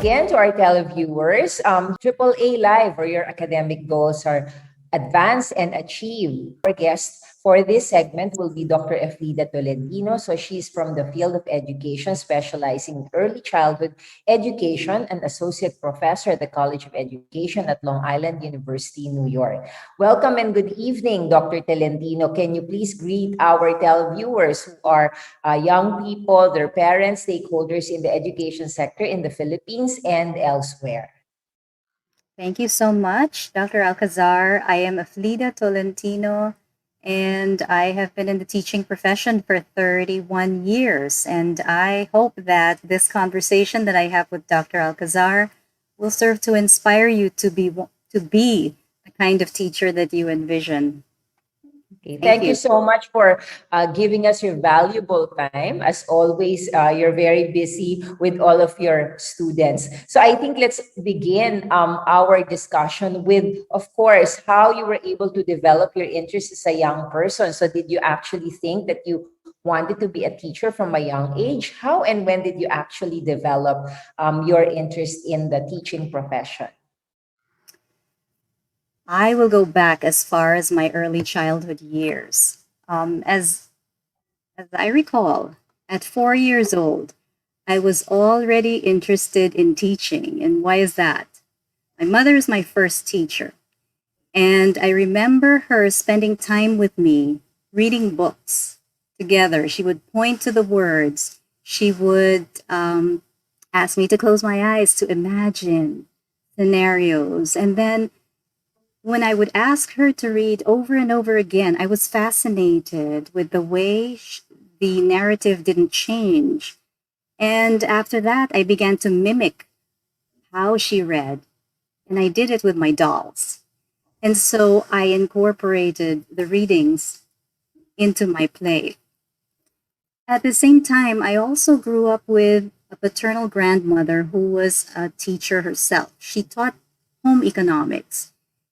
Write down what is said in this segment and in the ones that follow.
again to our televiewers. AAA Live, where your academic goals are advanced and achieved. Our guest for this segment will be Dr. Efleda Tolentino. So she's from the field of education, specializing in early childhood education, and associate professor at the College of Education at Long Island University, New York. Welcome and good evening, Dr. Tolentino. Can you please greet our televiewers who are young people, their parents, stakeholders in the education sector in the Philippines and elsewhere? Thank you so much, Dr. Alcazar. I am Efleda Tolentino, and I have been in the teaching profession for 31 years. And I hope that this conversation that I have with Dr. Alcazar will serve to inspire you to be the kind of teacher that you envision. Okay, Thank thank you you. so much for giving us your valuable time. As always, you're very busy with all of your students. So I think let's begin our discussion with, of course, how you were able to develop your interest as a young person. So did you actually think that you wanted to be a teacher from a young age? How and when did you actually develop your interest in the teaching profession? I will go back as far as my early childhood years. As I recall, at 4 years old, I was already interested in teaching. And why is that? My mother is my first teacher. And I remember her spending time with me reading books together. She would point to the words. She would ask me to close my eyes to imagine scenarios. And then when I would ask her to read over and over again, I was fascinated with the way the narrative didn't change. And after that, I began to mimic how she read, and I did it with my dolls. And so I incorporated the readings into my play. At the same time, I also grew up with a paternal grandmother who was a teacher herself. She taught home economics.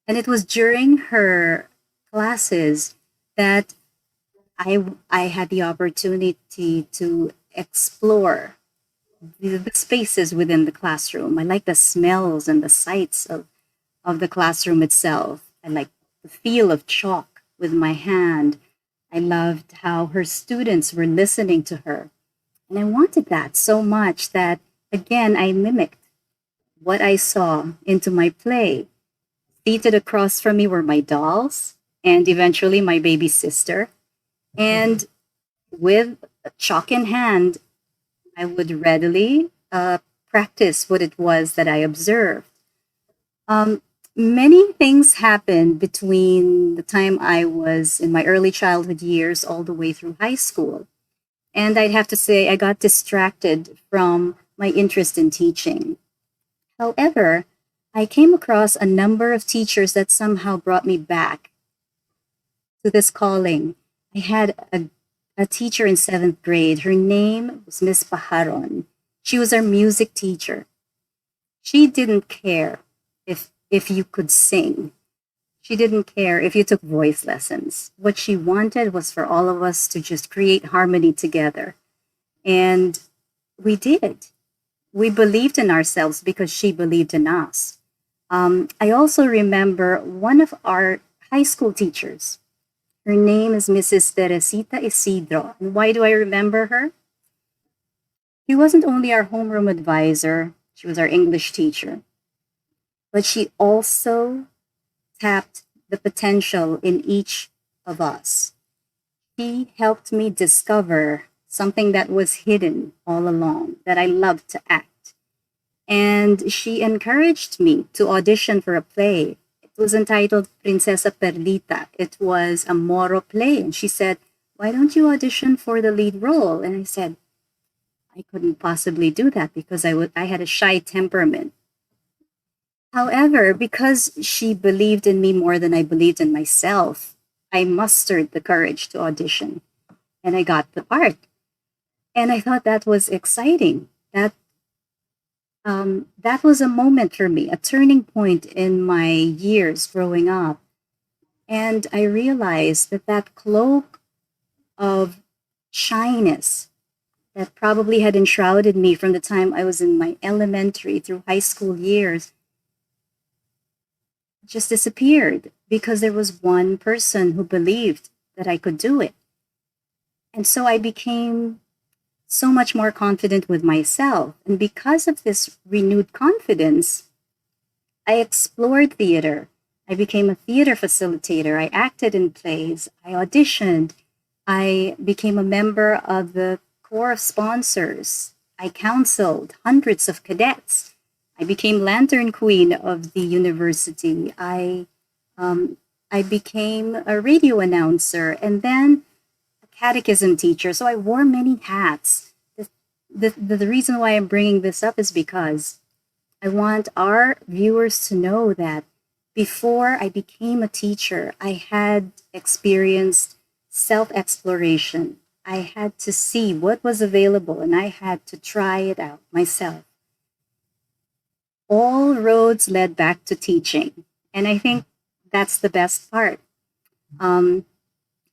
And it was during her classes that I had the opportunity to explore the spaces within the classroom. I like the smells and the sights of the classroom itself. I like the feel of chalk with my hand. I loved how her students were listening to her. And I wanted that so much that, again, I mimicked what I saw into my play. Seated across from me were my dolls and eventually my baby sister. And with a chalk in hand, I would readily practice what it was that I observed. Um, Many things happened between the time I was in my early childhood years all the way through high school. And I'd have to say, I got distracted from my interest in teaching. However, I came across a number of teachers that somehow brought me back to this calling. I had a teacher in seventh grade. Her name was Miss Paharon. She was our music teacher. She didn't care if you could sing. She didn't care if you took voice lessons. What she wanted was for all of us to just create harmony together. And we did. We believed in ourselves because she believed in us. I also remember one of our high school teachers. Her name is Mrs. Teresita Isidro. And why do I remember her? She wasn't only our homeroom advisor, she was our English teacher, but she also tapped the potential in each of us. She helped me discover something that was hidden all along, that I loved to act. And she encouraged me to audition for a play. It was entitled Princesa Perlita. It was a Moro play. And she said, "Why don't you audition for the lead role?" And I said, I couldn't possibly do that because I had a shy temperament. However, because she believed in me more than I believed in myself, I mustered the courage to audition and I got the part. And I thought that was exciting. That was a moment for me, a turning point in my years growing up. And I realized that that cloak of shyness that probably had enshrouded me from the time I was in my elementary through high school years just disappeared because there was one person who believed that I could do it. And so I became so much more confident with myself. And because of this renewed confidence, I explored theater. I became a theater facilitator. I acted in plays. I auditioned. I became a member of the corps of sponsors. I counseled hundreds of cadets. I became lantern queen of the university. Um, I became a radio announcer and then a catechism teacher. So I wore many hats. The reason why I'm bringing this up is because I want our viewers to know that before I became a teacher, I had experienced self exploration. I had to see what was available and I had to try it out myself. All roads led back to teaching. And I think that's the best part. Um,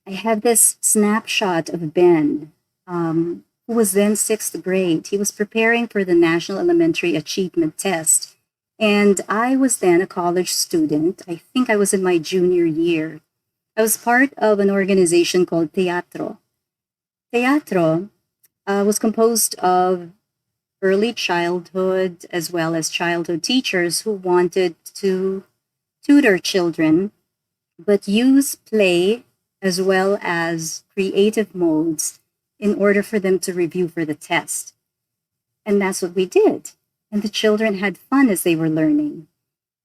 I have this snapshot of Ben, who was then sixth grade. He was preparing for the National Elementary Achievement Test. And I was then a college student. I think I was in my junior year. I was part of an organization called Teatro. Teatro was composed of early childhood as well as childhood teachers who wanted to tutor children but use play as well as creative modes in order for them to review for the test. And that's what we did. And the children had fun as they were learning.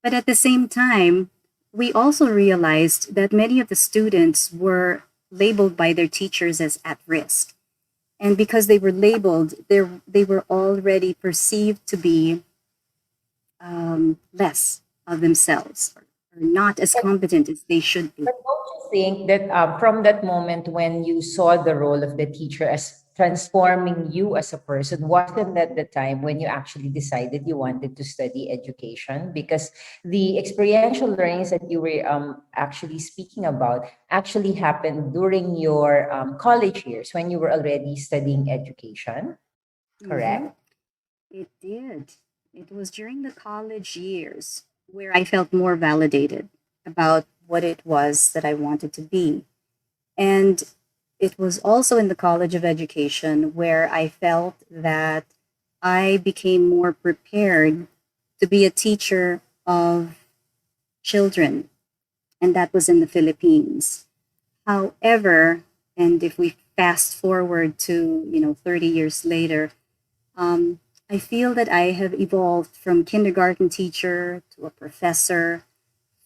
But at the same time, we also realized that many of the students were labeled by their teachers as at risk. And because they were labeled, they were already perceived to be less of themselves or not as competent as they should be. But don't you think that from that moment when you saw the role of the teacher as transforming you as a person, wasn't that the time when you actually decided you wanted to study education? Because the experiential learnings that you were actually speaking about actually happened during your college years when you were already studying education, Mm-hmm. correct? It did. It was during the college years where I felt more validated about what it was that I wanted to be. And it was also in the College of Education where I felt that I became more prepared to be a teacher of children, and that was in the Philippines. However, and if we fast forward to 30 years later, um, I feel that I have evolved from kindergarten teacher to a professor,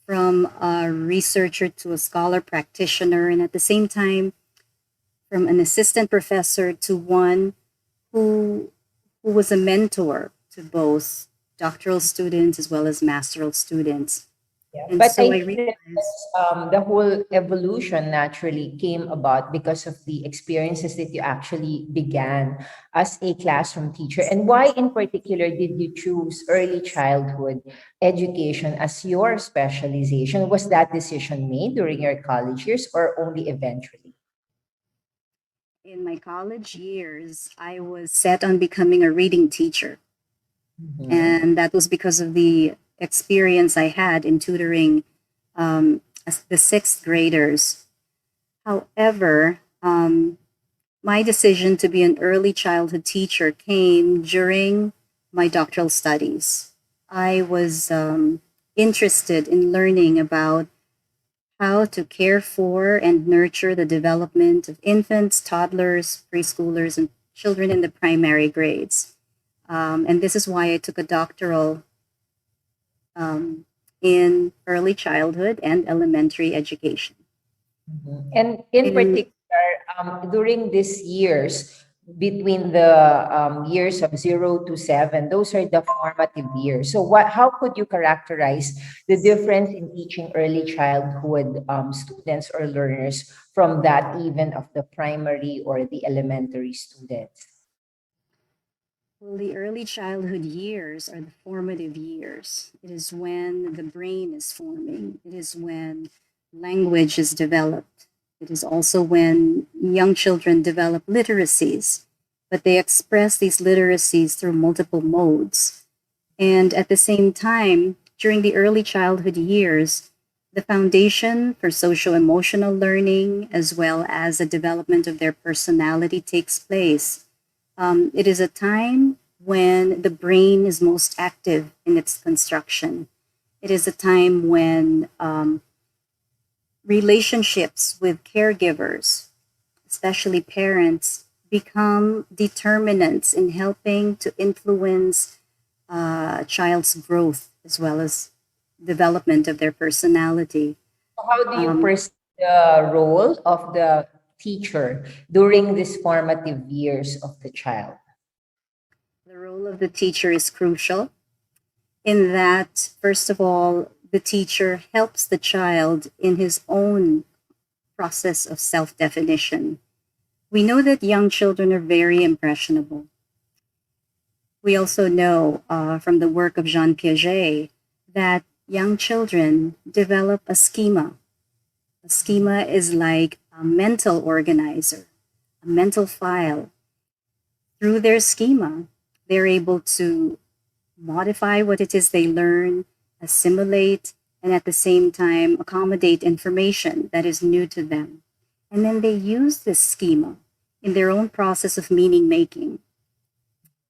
from a researcher to a scholar practitioner, and at the same time, from an assistant professor to one who, who was a mentor to both doctoral students as well as masteral students. Yeah, And but so I I think that realized, the whole evolution naturally came about because of the experiences that you actually began as a classroom teacher. And why, in particular, did you choose early childhood education as your specialization? Was that decision made during your college years or only eventually? in my college years, I was set on becoming a reading teacher. Mhm. And that was because of the experience I had in tutoring as the sixth graders. However, my decision to be an early childhood teacher came during my doctoral studies. I was interested in learning about how to care for and nurture the development of infants, toddlers, preschoolers, and children in the primary grades. And this is why I took a doctoral um, in early childhood and elementary education. Mhm. And in And particular, during these years, between the years of 0 to 7, those are the formative years. So, how could you characterize the difference in teaching early childhood students or learners from that even of the primary or the elementary students? well, the early childhood years are the formative years. It is when the brain is forming, it is when language is developed. It is also when young children develop literacies. but they express these literacies through multiple modes. And at the same time, during the early childhood years, the foundation for social emotional learning as well as the development of their personality takes place. It is a time when the brain is most active in its construction. It is a time when relationships with caregivers, especially parents, become determinants in helping to influence a child's growth as well as development of their personality. How do you Um, perceive the role of the teacher during these formative years of the child? the role of the teacher is crucial in that, first of all, the teacher helps the child in his own process of self definition. We know that young children are very impressionable. We also know from the work of Jean Piaget that young children develop a schema. A schema is like a mental organizer, a mental file. Through their schema, they're able to modify what it is they learn, assimilate, and at the same time accommodate information that is new to them. And then they use this schema in their own process of meaning making.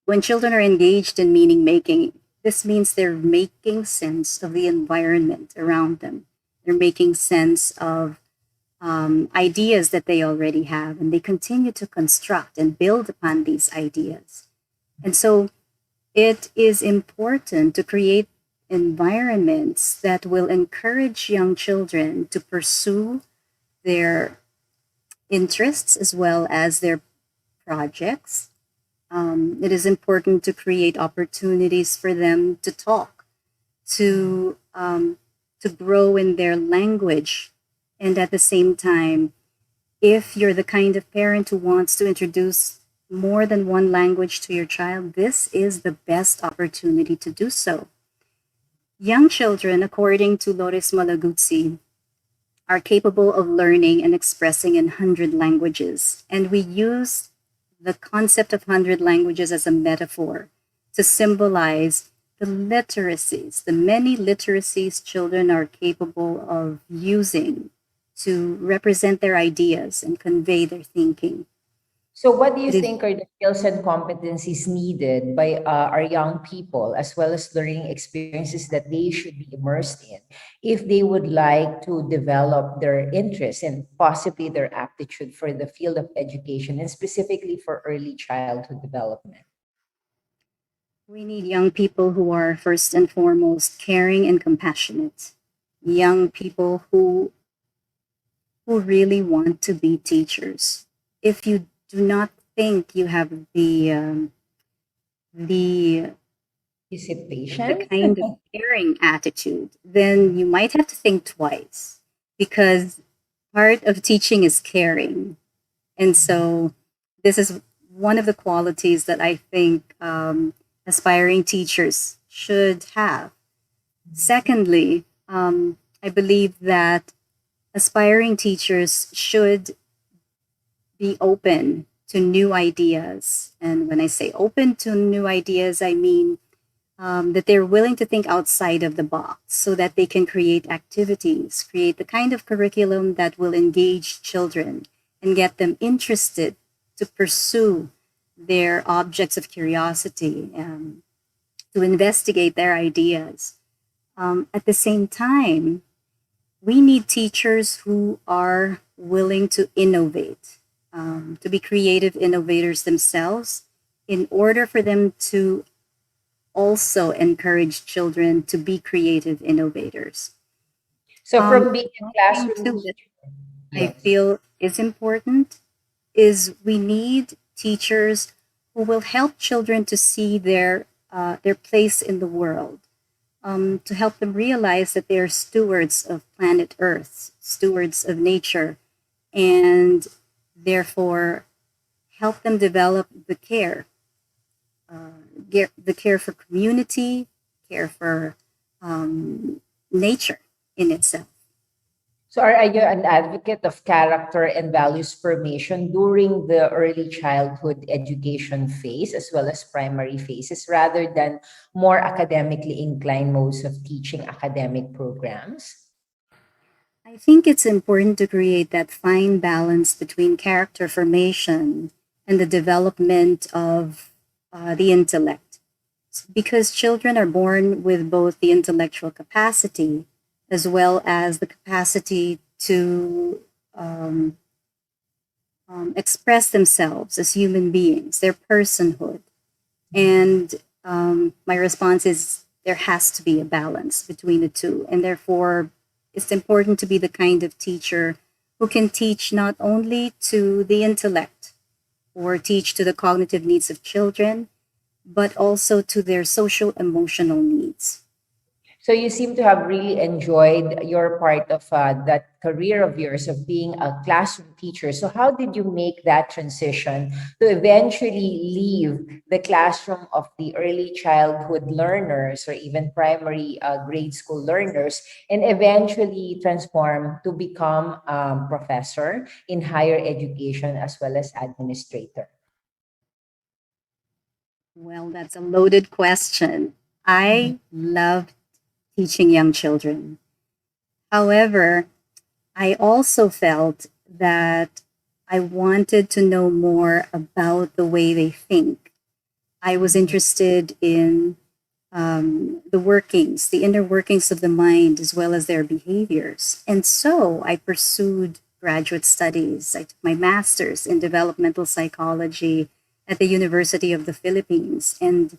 When children are engaged in meaning making, this means they're making sense of the environment around them. They're making sense of ideas that they already have, and they continue to construct and build upon these ideas. And so it is important to create environments that will encourage young children to pursue their interests as well as their projects. It is important to create opportunities for them to talk, to grow in their language, and at the same time, if you're the kind of parent who wants to introduce more than one language to your child, this is the best opportunity to do so. Young children, according to Loris Malaguzzi, are capable of learning and expressing in 100 languages. And we use the concept of 100 languages as a metaphor to symbolize the literacies, the many literacies children are capable of using to represent their ideas and convey their thinking. So, what do you It is think are the skills and competencies needed by our young people, as well as learning experiences that they should be immersed in, if they would like to develop their interest and possibly their aptitude for the field of education, and specifically for early childhood development? We need young people who are first and foremost caring and compassionate. Young people who really want to be teachers. If you do not think you have the Is it the patient? kind of caring attitude, then you might have to think twice because part of teaching is caring. And so this is one of the qualities that I think aspiring teachers should have. Secondly, I believe that aspiring teachers should be open to new ideas. And when I say open to new ideas, I mean that they're willing to think outside of the box so that they can create activities, create the kind of curriculum that will engage children and get them interested to pursue their objects of curiosity, to investigate their ideas. At the same time, we need teachers who are willing to innovate, to be creative innovators themselves in order for them to also encourage children to be creative innovators. So, from being a Something classroom too that teacher, I yes. feel is important is we need teachers who will help children to see their place in the world, to help them realize that they are stewards of planet Earth, stewards of nature, and therefore help them develop the care for community, care for nature in itself. So are you an advocate of character and values formation during the early childhood education phase as well as primary phases rather than more academically inclined modes of teaching academic programs? I think it's important to create that fine balance between character formation and the development of the intellect, because children are born with both the intellectual capacity as well as the capacity to um, express themselves as human beings, their personhood. And my response is there has to be a balance between the two. And therefore, it's important to be the kind of teacher who can teach not only to the intellect or teach to the cognitive needs of children, but also to their social emotional needs. So you seem to have really enjoyed your part of that career of yours of being a classroom teacher. So how did you make that transition to eventually leave the classroom of the early childhood learners or even primary grade school learners and eventually transform to become professor in higher education as well as administrator? Well, that's a loaded question. I love teaching young children. However, I also felt that I wanted to know more about the way they think. I was interested in the workings, the inner workings of the mind, as well as their behaviors. And so I pursued graduate studies. I took my master's in developmental psychology at the University of the Philippines and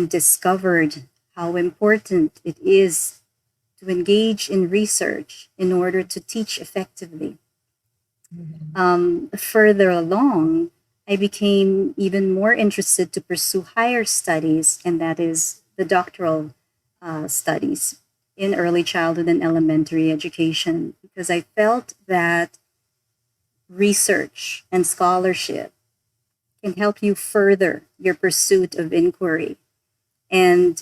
discovered how important it is to engage in research in order to teach effectively. Further along, I became even more interested to pursue higher studies, and that is the doctoral studies in early childhood and elementary education, because I felt that research and scholarship can help you further your pursuit of inquiry. And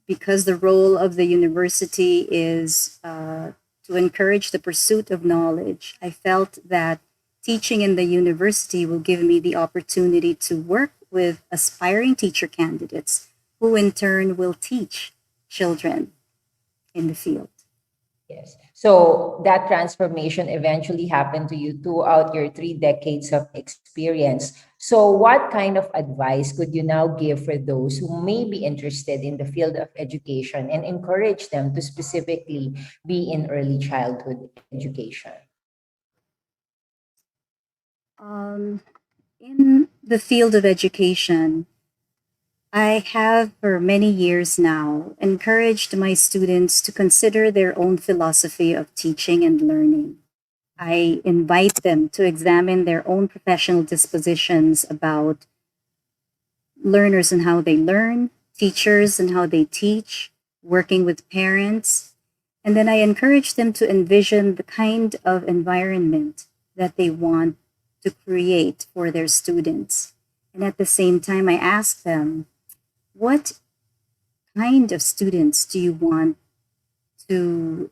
because the role of the university is to encourage the pursuit of knowledge, I felt that teaching in the university will give me the opportunity to work with aspiring teacher candidates who in turn will teach children in the field. Yes. So that transformation eventually happened to you throughout your 3 decades of experience. So, what kind of advice could you now give for those who may be interested in the field of education and encourage them to specifically be in early childhood education? Um, in the field of education, I have for many years now encouraged my students to consider their own philosophy of teaching and learning. I invite them to examine their own professional dispositions about learners and how they learn, teachers and how they teach, working with parents. And then I encourage them to envision the kind of environment that they want to create for their students. And at the same time, I ask them, what kind of students do you want to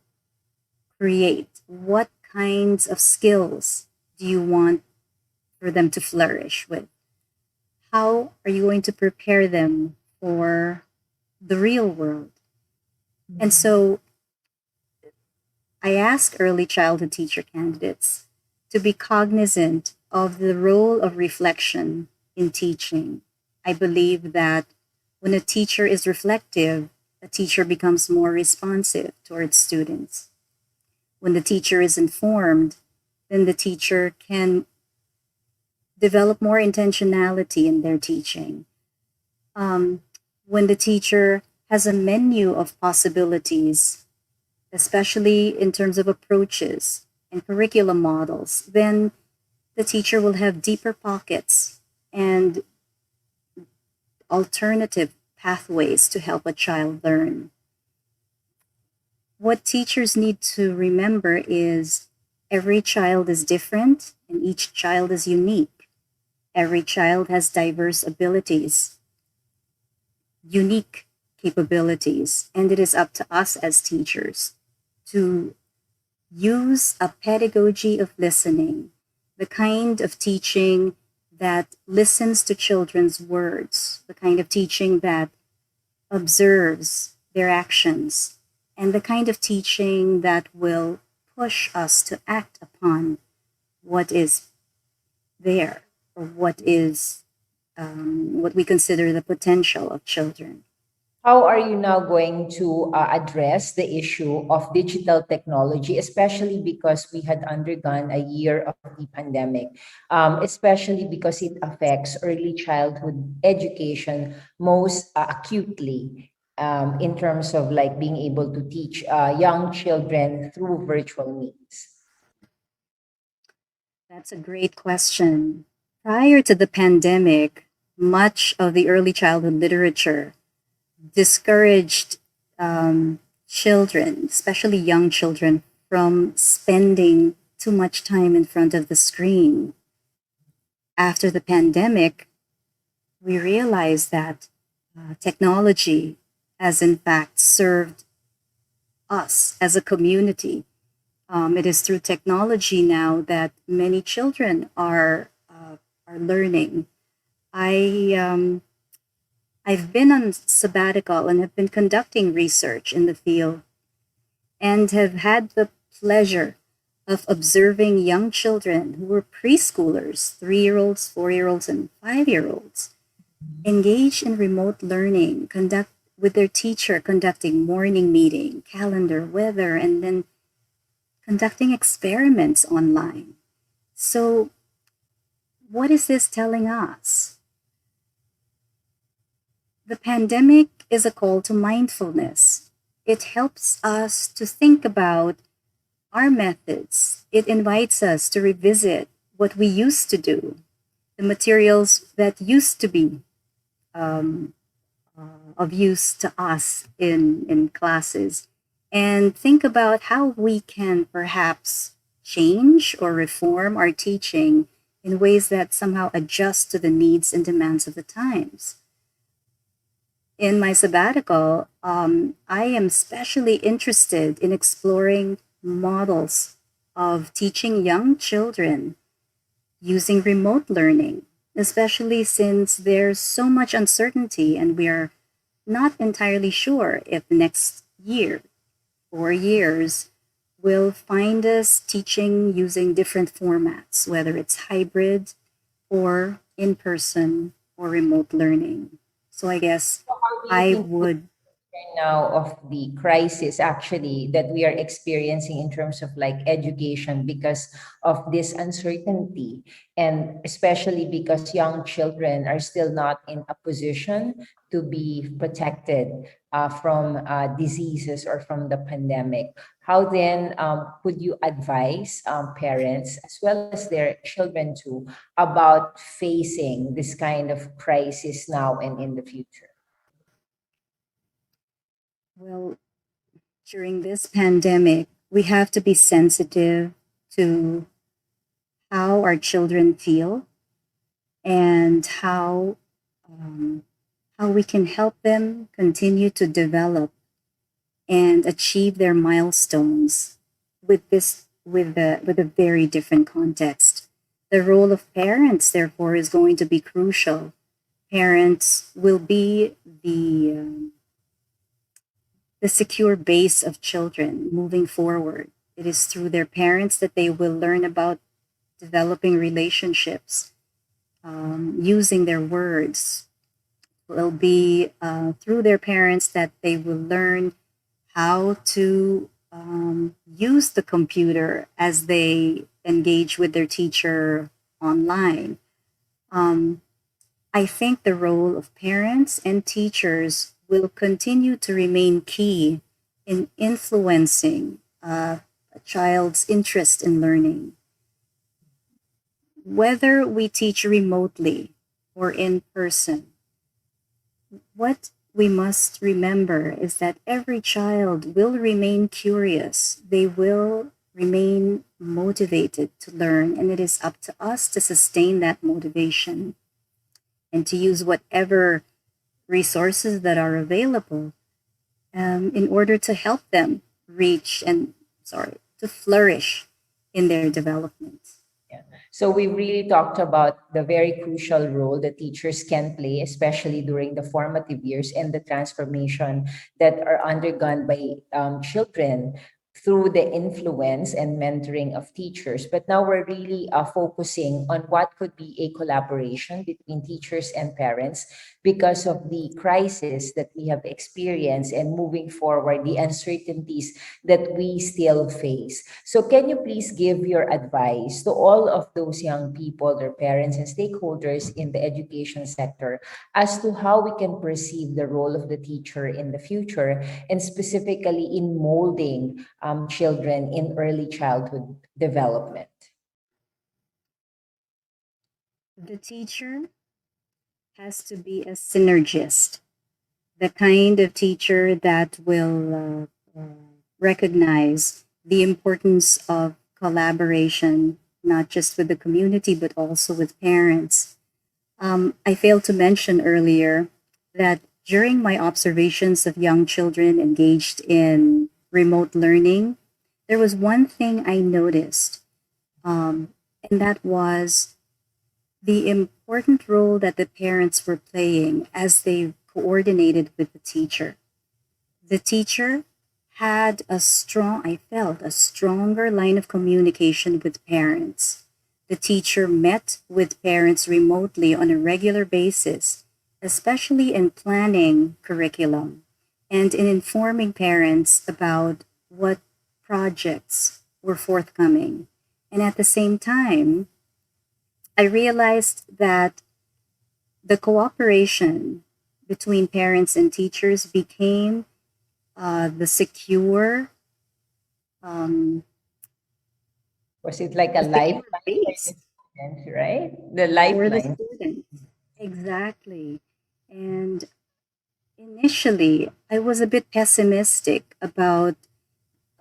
create? What kinds of skills do you want for them to flourish with? How are you going to prepare them for the real world? And so I ask early childhood teacher candidates to be cognizant of the role of reflection in teaching. I believe that when a teacher is reflective, a teacher becomes more responsive towards students. When the teacher is informed, then the teacher can develop more intentionality in their teaching. Um, when the teacher has a menu of possibilities, especially in terms of approaches and curriculum models, then the teacher will have deeper pockets and alternative pathways to help a child learn. What teachers need to remember is every child is different and each child is unique. Every child has diverse abilities, unique capabilities, and it is up to us as teachers to use a pedagogy of listening, the kind of teaching that listens to children's words, the kind of teaching that observes their actions, and the kind of teaching that will push us to act upon what is there, or what we consider the potential of children. How are you now going to address the issue of digital technology, especially because we had undergone a year of the pandemic, especially because it affects early childhood education most acutely, in terms of like being able to teach young children through virtual means? That's a great question. Prior to the pandemic, much of the early childhood literature discouraged children, especially young children, from spending too much time in front of the screen. After the pandemic, we realized that technology has in fact served us as a community. It is through technology now that many children are learning. I I've been on sabbatical and have been conducting research in the field and have had the pleasure of observing young children who were preschoolers, 3 year olds, 4 year olds, and 5 year olds, engage in remote learning, conduct with their teacher, conducting morning meeting, calendar, weather, and then conducting experiments online. So, what is this telling us? The pandemic is a call to mindfulness. It helps us to think about our methods. It invites us to revisit what we used to do, the materials that used to be um, of use to us in classes, and think about how we can perhaps change or reform our teaching in ways that somehow adjust to the needs and demands of the times. In my sabbatical, I am especially interested in exploring models of teaching young children using remote learning, especially since there's so much uncertainty and we are not entirely sure if the next year or years will find us teaching using different formats, whether it's hybrid or in person or remote learning. So I guess So how do you I think would, now of the crisis actually that we are experiencing in terms of like education because of this uncertainty, and especially because young children are still not in a position to be protected from diseases or from the pandemic? How then could you advise parents as well as their children too about facing this kind of crisis now and in the future? well, during this pandemic, we have to be sensitive to how our children feel and um, how we can help them continue to develop and achieve their milestones with a very different context. The role of parents, therefore, is going to be crucial. Parents will be the secure base of children moving forward. It is through their parents that they will learn about developing relationships, using their words. Will be through their parents that they will learn how to use the computer as they engage with their teacher online. Um, I think the role of parents and teachers will continue to remain key in influencing a child's interest in learning. Whether we teach remotely or in person, what we must remember is that every child will remain curious. They will remain motivated to learn, and it is up to us to sustain that motivation and to use whatever resources that are available in order to help them reach and sorry to flourish in their development. Yeah. So we really talked about the very crucial role that teachers can play, especially during the formative years and the transformation that are undergone by children through the influence and mentoring of teachers. But now we're really focusing on what could be a collaboration between teachers and parents because of the crisis that we have experienced and moving forward, the uncertainties that we still face. So, can you please give your advice to all of those young people, their parents, and stakeholders in the education sector as to how we can perceive the role of the teacher in the future and specifically in molding children in early childhood development? The teacher has to be a synergist, the kind of teacher that will recognize the importance of collaboration, not just with the community, but also with parents. I failed to mention earlier that during my observations of young children engaged in remote learning, there was one thing I noticed, and that was the important role that the parents were playing as they coordinated with the teacher. The teacher had I felt a stronger line of communication with parents. The teacher met with parents remotely on a regular basis, especially in planning curriculum and in informing parents about what projects were forthcoming. And at the same time, I realized that the cooperation between parents and teachers became the secure Was it like a the secure lifeline for the base students, right? The for the lifeline. students. Exactly. And initially, I was a bit pessimistic about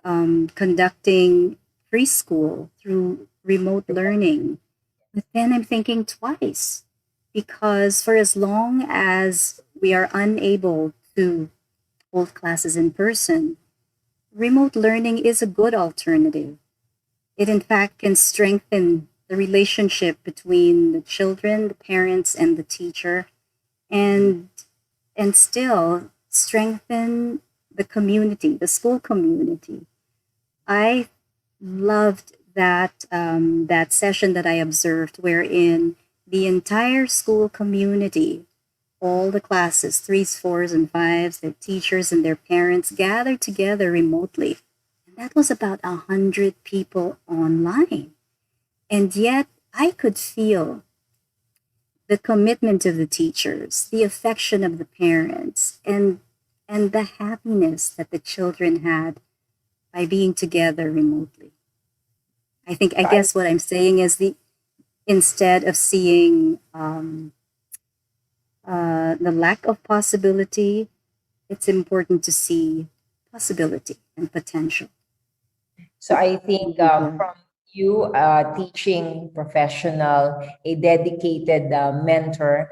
conducting preschool through remote learning. But then I'm thinking twice because for as long as we are unable to hold classes in person, remote learning is a good alternative. It, in fact, can strengthen the relationship between the children, the parents, and the teacher, and, and still strengthen the community, the school community. I loved that session that I observed, wherein the entire school community, all the classes, threes, fours, and fives, their teachers and their parents gathered together remotely. And that was about 100 people online. And yet I could feel the commitment of the teachers, the affection of the parents, and the happiness that the children had by being together remotely. I So I guess what I'm saying is the instead of seeing the lack of possibility, it's important to see possibility and potential. So I think Moving forward. from you, a teaching professional, a dedicated mentor,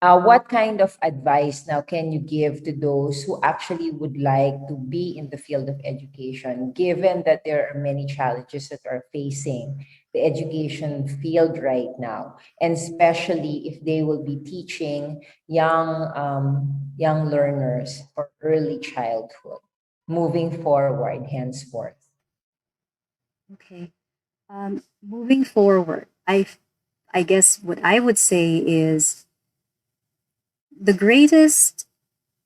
what kind of advice now can you give to those who actually would like to be in the field of education, given that there are many challenges that are facing the education field right now, and especially if they will be teaching young learners for early childhood, moving forward henceforth? Okay. Moving forward, I guess what I would say is the greatest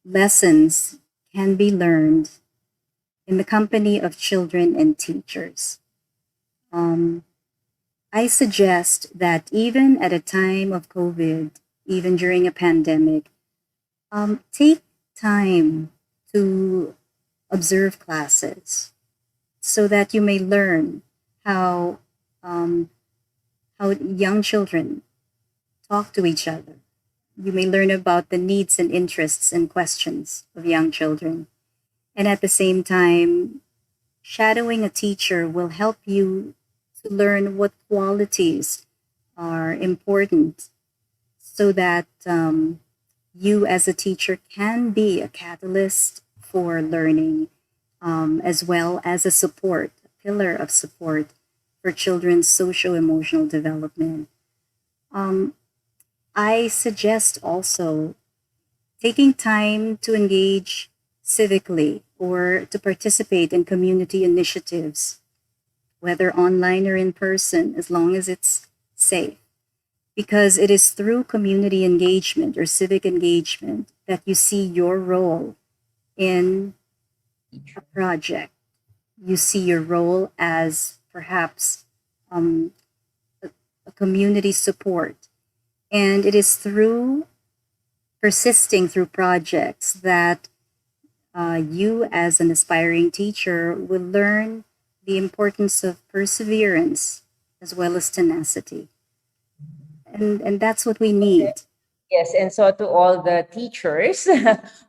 lessons can be learned in the company of children and teachers. Um, I suggest that even at a time of COVID, even during a pandemic, take time to observe classes so that you may learn how um, how young children talk to each other. You may learn about the needs and interests and questions of young children. And at the same time, shadowing a teacher will help you to learn what qualities are important so that you as a teacher can be a catalyst for learning as well as a support, pillar of support for children's socio-emotional development. Um, I suggest also taking time to engage civically or to participate in community initiatives, whether online or in person, as long as it's safe. Because it is through community engagement or civic engagement that you see your role in a project. You see your role as perhaps um, a community support. And it is through persisting through projects that you, as an aspiring teacher, will learn the importance of perseverance as well as tenacity. And that's what we need. Yes, and so to all the teachers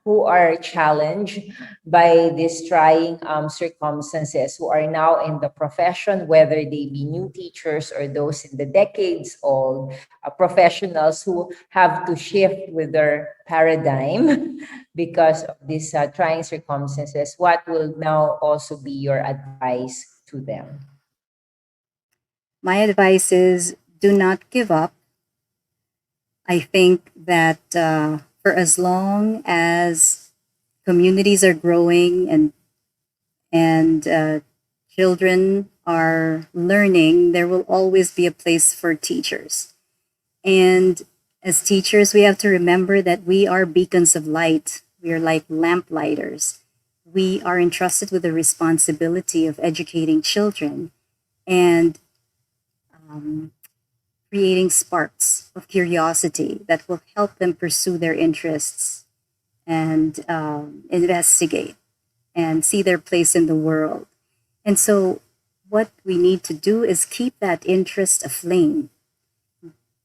who are challenged by these trying circumstances, who are now in the profession, whether they be new teachers or those in the decades old professionals who have to shift with their paradigm because of these trying circumstances, what will now also be your advice to them? My advice is do not give up. I think that for as long as communities are growing and children are learning, there will always be a place for teachers. And as teachers, we have to remember that we are beacons of light. We are like lamplighters. We are entrusted with the responsibility of educating children and um, creating sparks of curiosity that will help them pursue their interests and investigate and see their place in the world. And so, what we need to do is keep that interest aflame,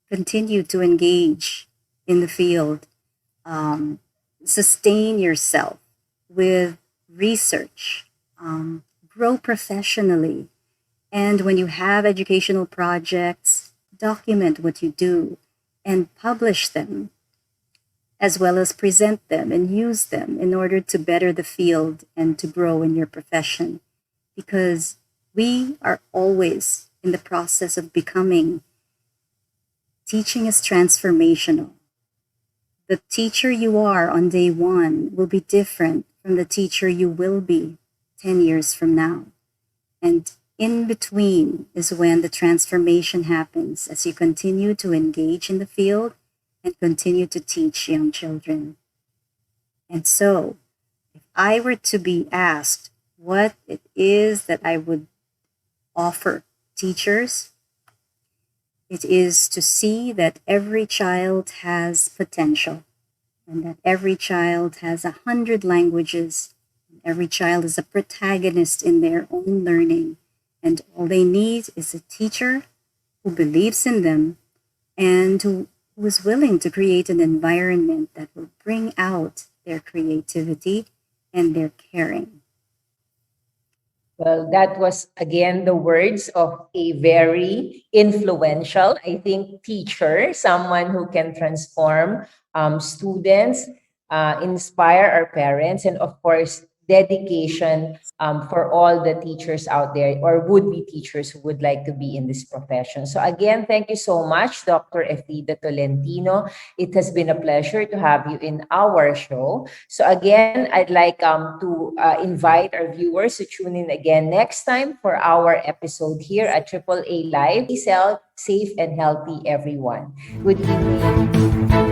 continue to engage in the field, um, sustain yourself with research, grow professionally. And when you have educational projects, document what you do and publish them, as well as present them and use them in order to better the field and to grow in your profession. Because we are always in the process of becoming. Teaching is transformational. The teacher you are on day one will be different from the teacher you will be 10 years from now. And in between is when the transformation happens as you continue to engage in the field and continue to teach young children. And so, if I were to be asked what it is that I would offer teachers, it is to see that every child has potential and that every child has 100 languages. Every child is a protagonist in their own learning. And all they need is a teacher who believes in them and who is willing to create an environment that will bring out their creativity and their caring. Well, that was again the words of a very influential, I think, teacher, someone who can transform students, inspire our parents, and of course, dedication for all the teachers out there or would be teachers who would like to be in this profession. So, again, thank you so much, Dr. Efleda Tolentino. It has been a pleasure to have you in our show. So again, I'd like to invite our viewers to tune in again next time for our episode here at AAA Live. Be safe and healthy, everyone. Good evening.